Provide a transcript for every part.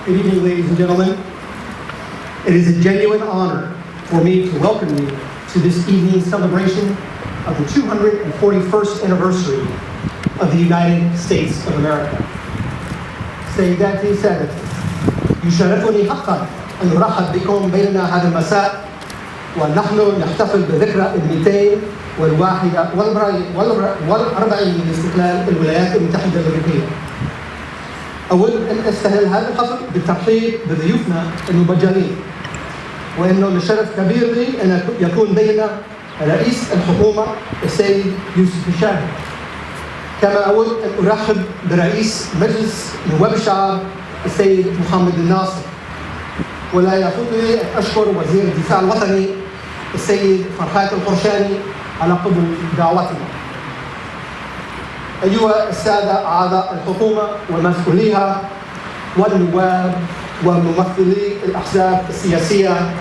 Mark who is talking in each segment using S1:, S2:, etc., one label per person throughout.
S1: Good evening, ladies and gentlemen. It is a genuine honor for me to welcome you to this evening's celebration of the 241st anniversary of the United States of America. سيداتي سادتي، يشرفني حقا أن أرحب بكم بيننا هذا المساء ونحن نحتفل بذكرى ال200 والواحد والأربعين من استقلال الولايات المتحدة الأمريكية. أود أن أستهل هذا الحفل بالترحيب بضيوفنا المبجلين، وإنه من شرف كبير لي أن يكون بيننا رئيس الحكومة السيد يوسف الشاهد. كما أود أن أرحب برئيس مجلس نواب الشعب السيد محمد الناصر، ولا يفوتني أن أشكر وزير الدفاع الوطني السيد فرحات القرشاني على قبول دعوتنا. أيها السادة أعضاء الحكومة ومسؤوليها والنواب وممثلي الأحزاب السياسية،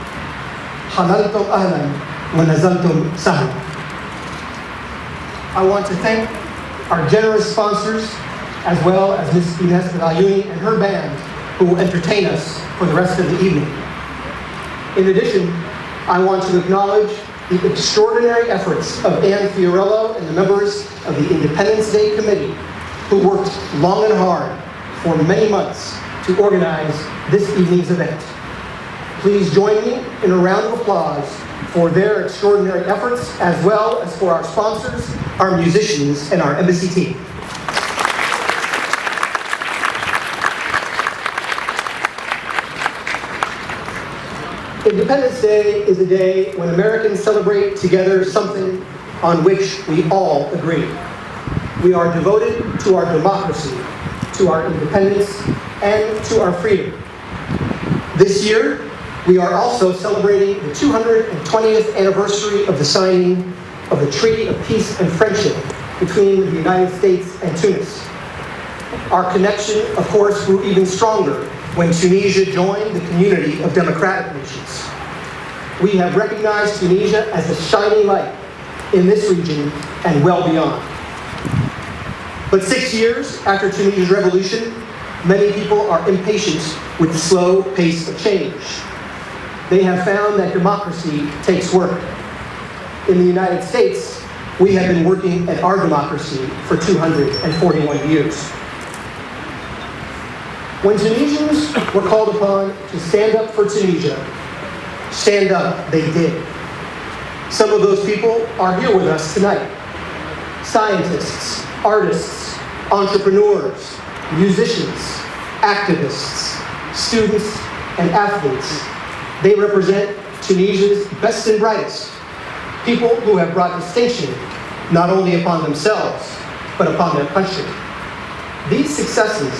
S1: حللتم أهلا ونزلتم سهلا. I want to thank our generous sponsors as well as Ms. Ines Belayuni and her band who will entertain us for the rest of the evening. In addition, I want to acknowledge the extraordinary efforts of Ann Fiorello and the members of the Independence Day Committee who worked long and hard for many months to organize this evening's event. Please join me in a round of applause for their extraordinary efforts, as well as for our sponsors, our musicians, and our embassy team. Independence Day is a day when Americans celebrate together something on which we all agree. We are devoted to our democracy, to our independence, and to our freedom. This year, we are also celebrating the 220th anniversary of the signing of the Treaty of Peace and Friendship between the United States and Tunis. Our connection, of course, grew even stronger when Tunisia joined the community of democratic nations. We have recognized Tunisia as a shining light in this region and well beyond. But 6 years after Tunisia's revolution, many people are impatient with the slow pace of change. They have found that democracy takes work. In the United States, we have been working at our democracy for 241 years. When Tunisians were called upon to stand up for Tunisia, stand up they did. Some of those people are here with us tonight. Scientists, artists, entrepreneurs, musicians, activists, students, and athletes. They represent Tunisia's best and brightest, people who have brought distinction not only upon themselves, but upon their country. These successes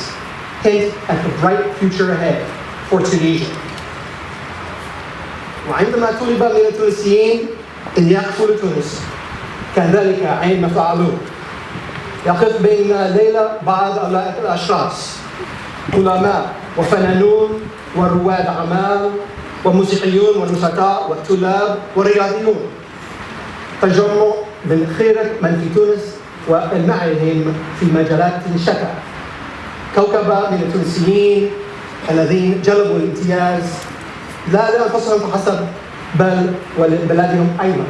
S1: hint at the bright future ahead for Tunisia. وعندما طلب من التونسيين أن يقفوا لتونس، كان ذلك عين ما فعلوه. يقف بيننا ليلة بعض أولئك الأشخاص، علماء وفنانون ورواد أعمال وموسيقيون والنشطاء والطلاب والرياضيون. تجمع من خيرة من في تونس والمعهم في مجالات شتى. كوكبة من التونسيين الذين جلبوا الامتياز لا لأنفسهم فحسب بل ولبلادهم أيضا.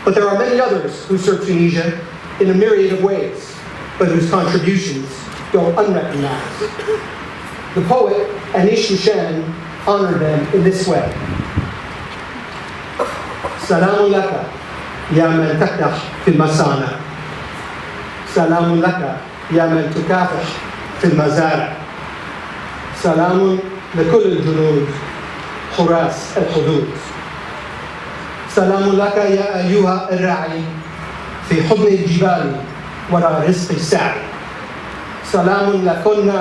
S1: But there are many others who serve Tunisia in a myriad of ways, but whose contributions go unrecognized. The poet Anish Hushan honored them in this way. سلام لك يا من تكدح في المصانع. سلام لك يا من تكافح في المزارع. سلام لكل الجنود حراس الحدود. سلام لك يا أيها الراعي في حضن الجبال وراء رزق السعي. سلام لكن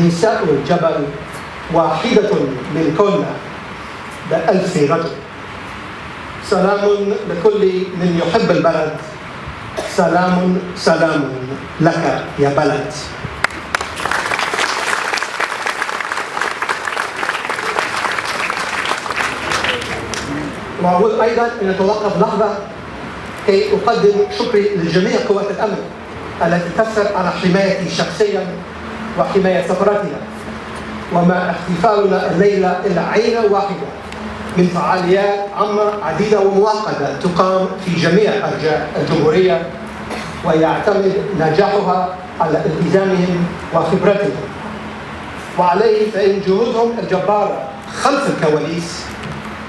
S1: نساء الجبل واحدة منكن بألف رجل. سلام لكل من يحب البلد. سلام سلام لك يا بلد. وأود أيضا أن أتوقف لحظة كي أقدم شكري لجميع قوات الأمن التي تسر على حمايتي شخصيا وحماية سفرتنا، وما احتفالنا الليلة إلا عينة واحدة من فعاليات عامة عديدة ومعقدة تقام في جميع أرجاء الجمهورية، ويعتمد نجاحها على التزامهم وخبرتهم، وعليه فإن جهودهم الجبارة خلف الكواليس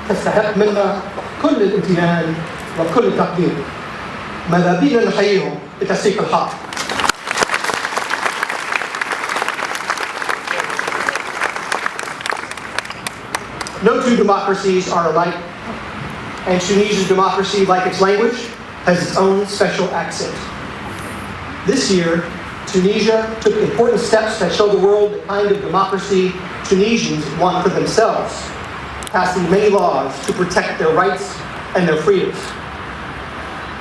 S1: تستحق منا كل الامتنان وكل التقدير. ماذا بينا نحييهم بتسقيف الحق. No two democracies are alike, and Tunisia's democracy, like its language, has its own special accent. This year, Tunisia took important steps that show the world the kind of democracy Tunisians want for themselves, passing many laws to protect their rights and their freedoms.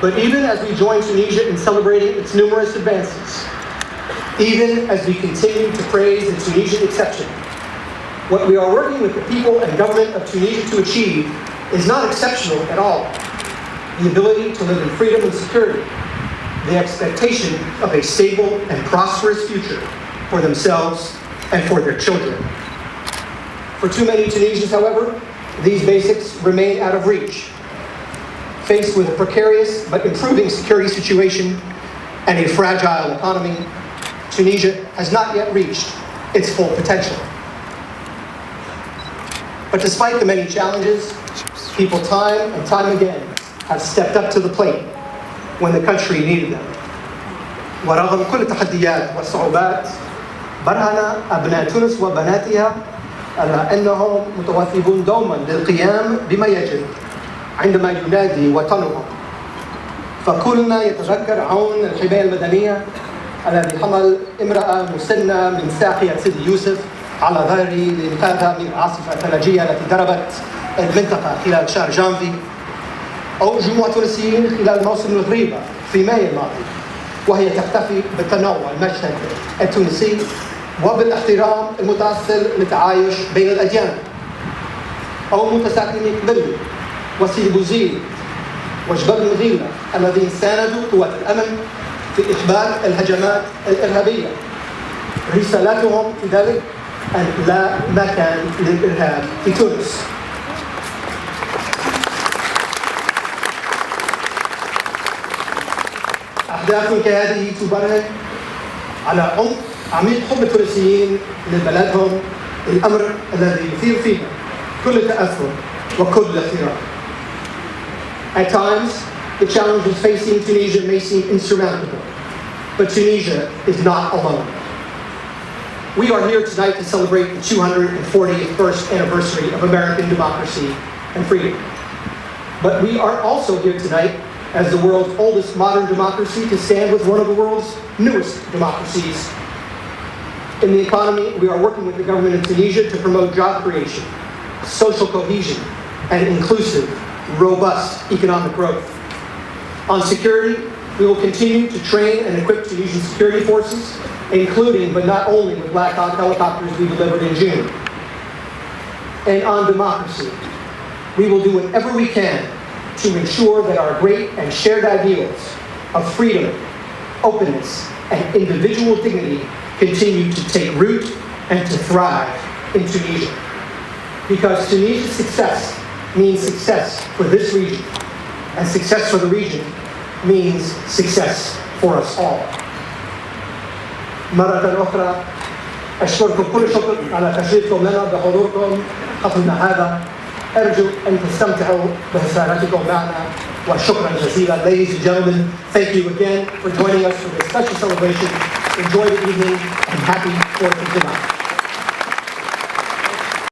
S1: But even as we join Tunisia in celebrating its numerous advances, even as we continue to praise the Tunisian exception, what we are working with the people and government of Tunisia to achieve is not exceptional at all. The ability to live in freedom and security, the expectation of a stable and prosperous future for themselves and for their children. For too many Tunisians, however, these basics remain out of reach. Faced with a precarious but improving security situation and a fragile economy, Tunisia has not yet reached its full potential. But despite the many challenges, people time and time again have stepped up to the plate when the country needed them. ورغم كل التحديات والصعوبات، برهن أبناء تونس وبناتها على أنهم متوثبون دوما للقيام بما يجب عندما ينادي وطنهم. فكلنا يتذكر عون الحماية المدنية الذي حمل امرأة مسنة من ساقية سيدي يوسف على ظهره لإنقاذها من العاصفة الثلجية التي ضربت المنطقة خلال شهر جانفي، أو جموع تونسيين خلال موسم الغريبة في مايو الماضي، وهي تحتفي بالتنوع المشهد التونسي وبالاحترام المتأصل للتعايش بين الأديان، أو متساكني قبلي وسيدي بوزيد وجبل المغيلة الذين ساندوا قوات الأمن في إحباط الهجمات الإرهابية. رسالتهم في ذلك أن لا مكان للإرهاب في تونس. أحداث كهذه تبرهن على عميق حب التونسيين لبلدهم، الأمر الذي يثير فيها كل تأثر وكل احترام. At times, the challenges facing Tunisia may seem insurmountable, but Tunisia is not alone. We are here tonight to celebrate the 241st anniversary of American democracy and freedom. But we are also here tonight as the world's oldest modern democracy to stand with one of the world's newest democracies. In the economy, we are working with the government of Tunisia to promote job creation, social cohesion, and inclusive, robust economic growth. On security, we will continue to train and equip Tunisian security forces, including but not only with Black Hawk helicopters we delivered in June. And on democracy, we will do whatever we can to ensure that our great and shared ideals of freedom, openness, and individual dignity continue to take root and to thrive in Tunisia. Because Tunisia's success means success for this region, and success for the region means success for us all. مرة أخرى أشكركم كل شكر على تشريفكم لنا بحضوركم حفلنا هذا. أرجو أن تستمتعوا برسالتكم معنا وشكرا جزيلا. Ladies and gentlemen, thank you again for joining us for this special celebration. Enjoy the evening and happy 4th of July.